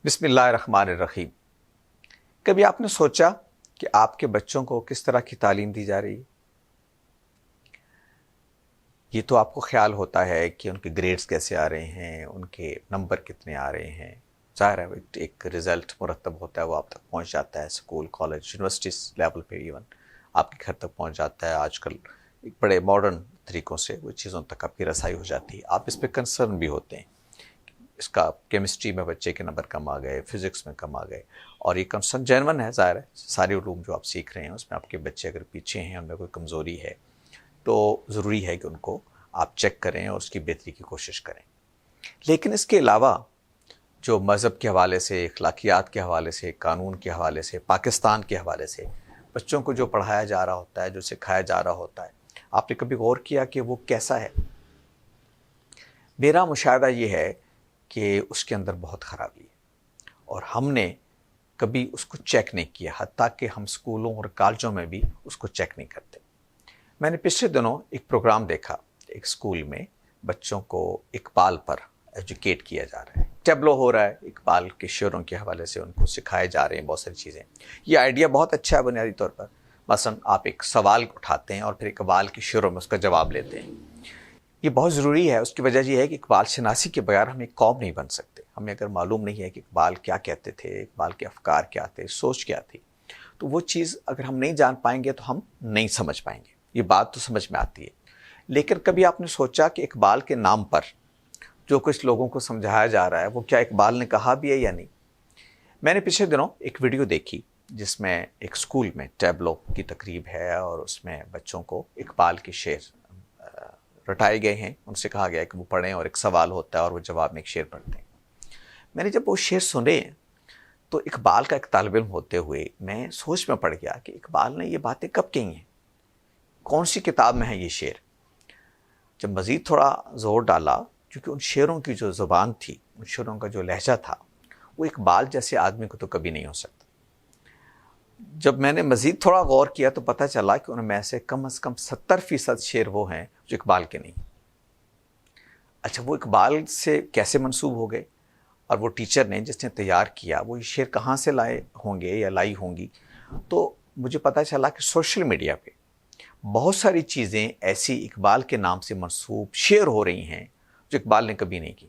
بسم اللہ الرحمن الرحیم۔ کبھی آپ نے سوچا کہ آپ کے بچوں کو کس طرح کی تعلیم دی جا رہی ہے؟ یہ تو آپ کو خیال ہوتا ہے کہ ان کے گریڈز کیسے آ رہے ہیں، ان کے نمبر کتنے آ رہے ہیں۔ ظاہر ہے ایک رزلٹ مرتب ہوتا ہے، وہ آپ تک پہنچ جاتا ہے، اسکول، کالج، یونیورسٹیز لیول پہ ایون آپ کے گھر تک پہنچ جاتا ہے۔ آج کل ایک بڑے ماڈرن طریقوں سے وہ چیزوں تک آپ کی رسائی ہو جاتی ہے۔ آپ اس پہ کنسرن بھی ہوتے ہیں، اس کا کیمسٹری میں بچے کے نمبر کم آ گئے، فزکس میں کم آ گئے، اور یہ کنسرن جینون ہے۔ ظاہر ہے سارے علوم جو آپ سیکھ رہے ہیں اس میں آپ کے بچے اگر پیچھے ہیں، ان میں کوئی کمزوری ہے تو ضروری ہے کہ ان کو آپ چیک کریں اور اس کی بہتری کی کوشش کریں۔ لیکن اس کے علاوہ جو مذہب کے حوالے سے، اخلاقیات کے حوالے سے، قانون کے حوالے سے، پاکستان کے حوالے سے بچوں کو جو پڑھایا جا رہا ہوتا ہے، جو سکھایا جا رہا ہوتا ہے، آپ نے کبھی غور کیا کہ وہ کیسا ہے؟ میرا مشاہدہ یہ ہے کہ اس کے اندر بہت خرابی ہے، اور ہم نے کبھی اس کو چیک نہیں کیا، حتیٰ کہ ہم اسکولوں اور کالجوں میں بھی اس کو چیک نہیں کرتے۔ میں نے پچھلے دنوں ایک پروگرام دیکھا، ایک اسکول میں بچوں کو اقبال پر ایجوکیٹ کیا جا رہا ہے، ٹیبلو ہو رہا ہے، اقبال کے شعروں کے حوالے سے ان کو سکھائے جا رہے ہیں بہت ساری چیزیں۔ یہ آئیڈیا بہت اچھا ہے بنیادی طور پر۔ مثلا آپ ایک سوال اٹھاتے ہیں اور پھر اقبال کے شعروں میں اس کا جواب لیتے ہیں۔ یہ بہت ضروری ہے، اس کی وجہ یہ ہے کہ اقبال شناسی کے بغیر ہم ایک قوم نہیں بن سکتے۔ ہمیں اگر معلوم نہیں ہے کہ اقبال کیا کہتے تھے، اقبال کے افکار کیا تھے، سوچ کیا تھی، تو وہ چیز اگر ہم نہیں جان پائیں گے تو ہم نہیں سمجھ پائیں گے۔ یہ بات تو سمجھ میں آتی ہے، لیکن کبھی آپ نے سوچا کہ اقبال کے نام پر جو کچھ لوگوں کو سمجھایا جا رہا ہے وہ کیا اقبال نے کہا بھی ہے یا نہیں؟ میں نے پچھلے دنوں ایک ویڈیو دیکھی جس میں ایک اسکول میں ٹیبلو کی تقریب ہے، اور اس میں بچوں کو اقبال کے شعر رٹائے گئے ہیں، ان سے کہا گیا ہے کہ وہ پڑھیں، اور ایک سوال ہوتا ہے اور وہ جواب میں ایک شعر پڑھتے ہیں۔ میں نے جب وہ شعر سنے تو اقبال کا ایک طالب علم ہوتے ہوئے میں سوچ میں پڑ گیا کہ اقبال نے یہ باتیں کب کہی ہیں، کون سی کتاب میں ہے یہ شعر۔ جب مزید تھوڑا زور ڈالا، کیونکہ ان شعروں کی جو زبان تھی، ان شعروں کا جو لہجہ تھا، وہ اقبال جیسے آدمی کو تو کبھی نہیں ہو سکتا۔ جب میں نے مزید تھوڑا غور کیا تو پتہ چلا کہ ان میں سے کم از کم 70% شعر وہ ہیں جو اقبال کے نہیں۔ اچھا، وہ اقبال سے کیسے منسوب ہو گئے؟ اور وہ ٹیچر نے جس نے تیار کیا وہ یہ شعر کہاں سے لائے ہوں گے یا لائی ہوں گی؟ تو مجھے پتہ چلا کہ سوشل میڈیا پہ بہت ساری چیزیں ایسی اقبال کے نام سے منسوب شعر ہو رہی ہیں جو اقبال نے کبھی نہیں کی۔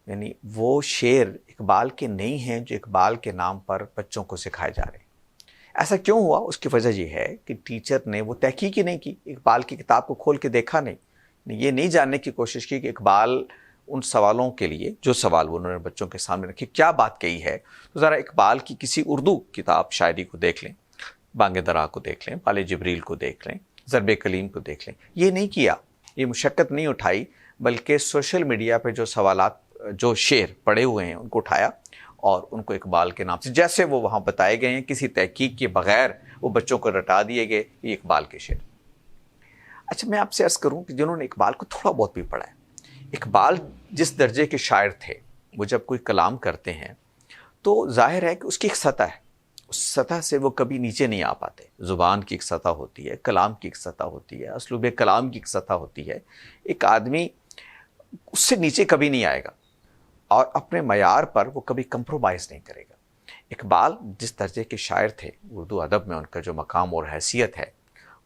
یعنی وہ شعر اقبال کے نہیں ہیں جو اقبال کے نام پر بچوں کو سکھائے جا رہے ہیں۔ ایسا کیوں ہوا؟ اس کی وجہ یہ ہے کہ ٹیچر نے وہ تحقیق ہی نہیں کی، اقبال کی کتاب کو کھول کے دیکھا نہیں، یہ نہیں جاننے کی کوشش کی کہ اقبال ان سوالوں کے لیے جو سوال انہوں نے بچوں کے سامنے رکھے کیا بات کہی ہے۔ تو ذرا اقبال کی کسی اردو کتاب شاعری کو دیکھ لیں، بانگ درا کو دیکھ لیں، پال جبریل کو دیکھ لیں، ضرب کلیم کو دیکھ لیں۔ یہ نہیں کیا، یہ مشقت نہیں اٹھائی، بلکہ سوشل میڈیا پہ جو سوالات، جو شعر پڑے ہوئے ہیں ان کو اٹھایا اور ان کو اقبال کے نام سے جیسے وہ وہاں بتائے گئے ہیں، کسی تحقیق کے بغیر وہ بچوں کو رٹا دیے گئے، یہ اقبال کے شعر۔ اچھا، میں آپ سے عرض کروں کہ جنہوں نے اقبال کو تھوڑا بہت بھی پڑھا ہے، اقبال جس درجے کے شاعر تھے، وہ جب کوئی کلام کرتے ہیں تو ظاہر ہے کہ اس کی ایک سطح ہے، اس سطح سے وہ کبھی نیچے نہیں آ پاتے۔ زبان کی ایک سطح ہوتی ہے، کلام کی ایک سطح ہوتی ہے، اسلوب کلام کی ایک سطح ہوتی ہے۔ ایک آدمی اس سے نیچے کبھی نہیں آئے گا، اور اپنے معیار پر وہ کبھی کمپرومائز نہیں کرے گا۔ اقبال جس درجے کے شاعر تھے، اردو ادب میں ان کا جو مقام اور حیثیت ہے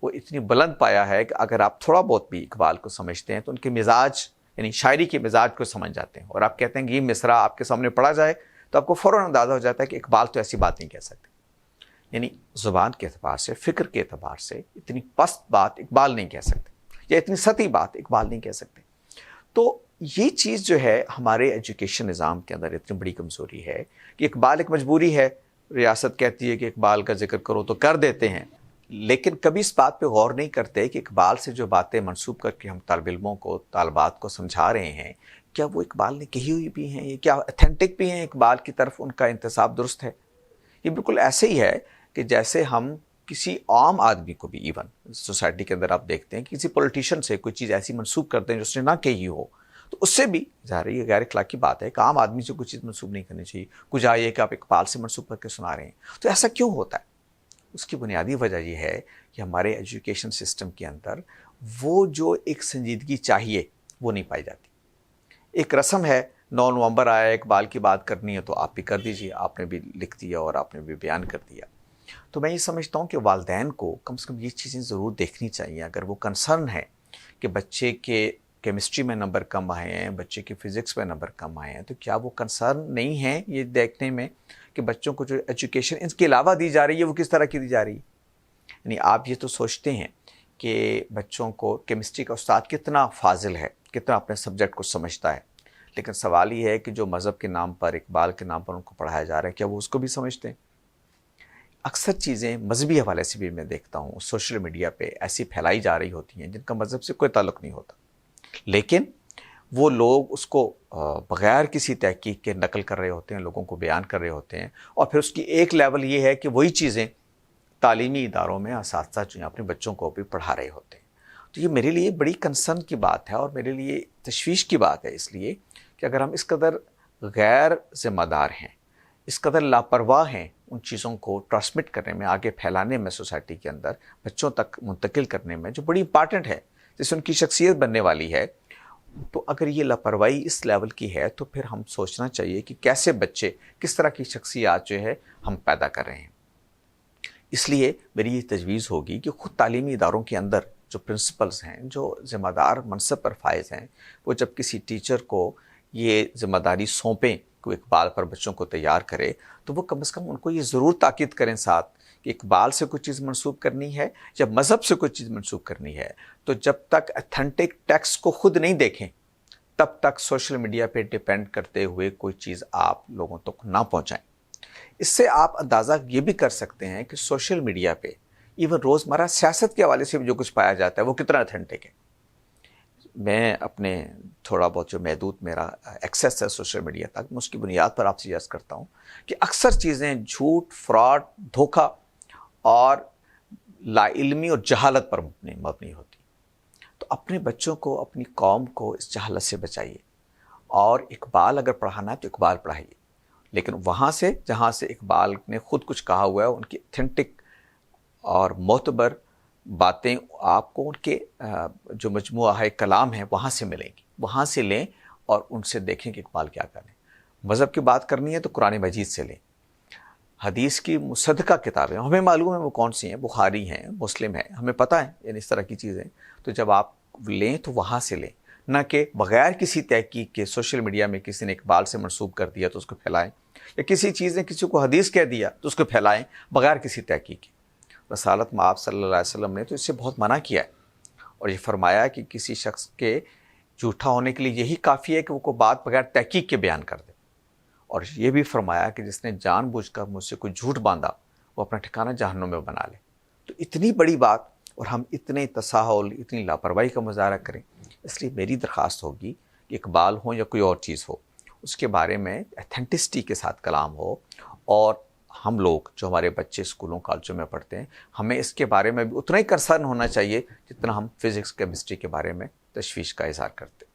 وہ اتنی بلند پایا ہے کہ اگر آپ تھوڑا بہت بھی اقبال کو سمجھتے ہیں تو ان کے مزاج، یعنی شاعری کے مزاج کو سمجھ جاتے ہیں، اور آپ کہتے ہیں کہ یہ مصرع آپ کے سامنے پڑھا جائے تو آپ کو فوراً اندازہ ہو جاتا ہے کہ اقبال تو ایسی بات نہیں کہہ سکتے۔ یعنی زبان کے اعتبار سے، فکر کے اعتبار سے اتنی پست بات اقبال نہیں کہہ سکتے، یا اتنی سطحی بات اقبال نہیں کہہ سکتے۔ تو یہ چیز جو ہے ہمارے ایجوکیشن نظام کے اندر اتنی بڑی کمزوری ہے کہ اقبال ایک مجبوری ہے، ریاست کہتی ہے کہ اقبال کا ذکر کرو تو کر دیتے ہیں، لیکن کبھی اس بات پہ غور نہیں کرتے کہ اقبال سے جو باتیں منسوب کر کے ہم طالب علموں کو، طالبات کو سمجھا رہے ہیں، کیا وہ اقبال نے کہی ہوئی بھی ہیں؟ یہ کیا اتھینٹک بھی ہیں؟ اقبال کی طرف ان کا انتساب درست ہے؟ یہ بالکل ایسے ہی ہے کہ جیسے ہم کسی عام آدمی کو بھی، ایون سوسائٹی کے اندر آپ دیکھتے ہیں کسی پولیٹیشین سے کوئی چیز ایسی منسوب کرتے ہیں جو اس نے نہ کہی ہو، تو اس سے بھی ظاہر ہے یہ غیر اخلاقی بات ہے کہ عام آدمی سے کوئی چیز منسوب نہیں کرنی چاہیے، کچھ آئیے کہ آپ اقبال سے منسوب کر کے سنا رہے ہیں۔ تو ایسا کیوں ہوتا ہے؟ اس کی بنیادی وجہ یہ ہے کہ ہمارے ایجوکیشن سسٹم کے اندر وہ جو ایک سنجیدگی چاہیے وہ نہیں پائی جاتی۔ ایک رسم ہے، 9 نومبر آیا، اقبال کی بات کرنی ہے تو آپ بھی کر دیجیے، آپ نے بھی لکھ دیا اور آپ نے بھی بیان کر دیا۔ تو میں یہ سمجھتا ہوں کہ والدین کو کم سے کم یہ چیزیں ضرور دیکھنی چاہیے، اگر وہ کنسرن ہے کہ بچے کے کیمسٹری میں نمبر کم آئے ہیں، بچے کے فزکس میں نمبر کم آئے ہیں، تو کیا وہ کنسرن نہیں ہے یہ دیکھنے میں کہ بچوں کو جو ایجوکیشن اس کے علاوہ دی جا رہی ہے وہ کس طرح کی دی جا رہی ہے؟ یعنی آپ یہ تو سوچتے ہیں کہ بچوں کو کیمسٹری کا استاد کتنا فاضل ہے، کتنا اپنے سبجیکٹ کو سمجھتا ہے، لیکن سوال یہ ہے کہ جو مذہب کے نام پر، اقبال کے نام پر ان کو پڑھایا جا رہا ہے، کیا وہ اس کو بھی سمجھتے ہیں؟ اکثر چیزیں مذہبی حوالے سے بھی میں دیکھتا ہوں سوشل میڈیا پہ ایسی پھیلائی جا رہی ہوتی ہیں جن کا مذہب سے کوئی تعلق نہیں ہوتا، لیکن وہ لوگ اس کو بغیر کسی تحقیق کے نقل کر رہے ہوتے ہیں، لوگوں کو بیان کر رہے ہوتے ہیں، اور پھر اس کی ایک لیول یہ ہے کہ وہی چیزیں تعلیمی اداروں میں اساتذہ جو ہیں اپنے بچوں کو بھی پڑھا رہے ہوتے ہیں۔ تو یہ میرے لیے بڑی کنسرن کی بات ہے اور میرے لیے تشویش کی بات ہے، اس لیے کہ اگر ہم اس قدر غیر ذمہ دار ہیں، اس قدر لاپرواہ ہیں ان چیزوں کو ٹرانسمٹ کرنے میں، آگے پھیلانے میں، سوسائٹی کے اندر بچوں تک منتقل کرنے میں جو بڑی امپارٹنٹ ہے، جس سے ان کی شخصیت بننے والی ہے، تو اگر یہ لاپرواہی اس لیول کی ہے تو پھر ہم سوچنا چاہیے کہ کیسے بچے، کس طرح کی شخصیات جو ہے ہم پیدا کر رہے ہیں۔ اس لیے میری یہ تجویز ہوگی کہ خود تعلیمی اداروں کے اندر جو پرنسپلز ہیں، جو ذمہ دار منصب پر فائز ہیں، وہ جب کسی ٹیچر کو یہ ذمہ داری سونپیں کہ وہ اقبال پر بچوں کو تیار کرے، تو وہ کم از کم ان کو یہ ضرور تاکید کریں ساتھ کہ اقبال سے کوئی چیز منسوب کرنی ہے یا مذہب سے کوئی چیز منسوب کرنی ہے تو جب تک اتھینٹک ٹیکسٹ کو خود نہیں دیکھیں تب تک سوشل میڈیا پہ ڈیپینڈ کرتے ہوئے کوئی چیز آپ لوگوں تک نہ پہنچائیں۔ اس سے آپ اندازہ یہ بھی کر سکتے ہیں کہ سوشل میڈیا پہ ایون روزمرہ سیاست کے حوالے سے بھی جو کچھ پایا جاتا ہے وہ کتنا اتھینٹک ہے۔ میں اپنے تھوڑا بہت جو محدود میرا ایکسیس ہے سوشل میڈیا تک، میں اس کی بنیاد پر آپ سے سجیسٹ کرتا ہوں کہ اکثر چیزیں جھوٹ، فراڈ، دھوکہ اور لا علمی اور جہالت پر مبنی ہوتی۔ تو اپنے بچوں کو، اپنی قوم کو اس جہالت سے بچائیے، اور اقبال اگر پڑھانا ہے تو اقبال پڑھائیے، لیکن وہاں سے جہاں سے اقبال نے خود کچھ کہا ہوا ہے، ان کی اتھینٹک اور معتبر باتیں آپ کو ان کے جو مجموعہ ہے کلام ہے وہاں سے ملیں گی، وہاں سے لیں اور ان سے دیکھیں کہ اقبال کیا کریں۔ مذہب کی بات کرنی ہے تو قرآن مجید سے لیں، حدیث کی مصدقہ کتابیں ہمیں معلوم ہے وہ کون سی ہیں، بخاری ہیں، مسلم ہیں، ہمیں پتہ ہے یعنی اس طرح کی چیزیں، تو جب آپ لیں تو وہاں سے لیں، نہ کہ بغیر کسی تحقیق کے سوشل میڈیا میں کسی نے اقبال سے منسوب کر دیا تو اس کو پھیلائیں، یا کسی چیز نے کسی کو حدیث کہہ دیا تو اس کو پھیلائیں بغیر کسی تحقیق کے۔ رسالت مآب صلی اللہ علیہ وسلم نے تو اس سے بہت منع کیا ہے، اور یہ فرمایا کہ کسی شخص کے جھوٹا ہونے کے لیے یہی کافی ہے کہ وہ کوئی بات بغیر تحقیق کے بیان کر دے، اور یہ بھی فرمایا کہ جس نے جان بوجھ کر مجھ سے کوئی جھوٹ باندھا وہ اپنا ٹھکانہ جہنم میں بنا لے۔ تو اتنی بڑی بات اور ہم اتنے تساہل، اتنی لاپرواہی کا مظاہرہ کریں، اس لیے میری درخواست ہوگی کہ اقبال ہو یا کوئی اور چیز ہو، اس کے بارے میں ایتھینٹسٹی کے ساتھ کلام ہو، اور ہم لوگ جو ہمارے بچے اسکولوں کالجوں میں پڑھتے ہیں ہمیں اس کے بارے میں بھی اتنا ہی کنسرن ہونا چاہیے جتنا ہم فزکس کیمسٹری کے بارے میں تشویش کا اظہار کرتے ہیں۔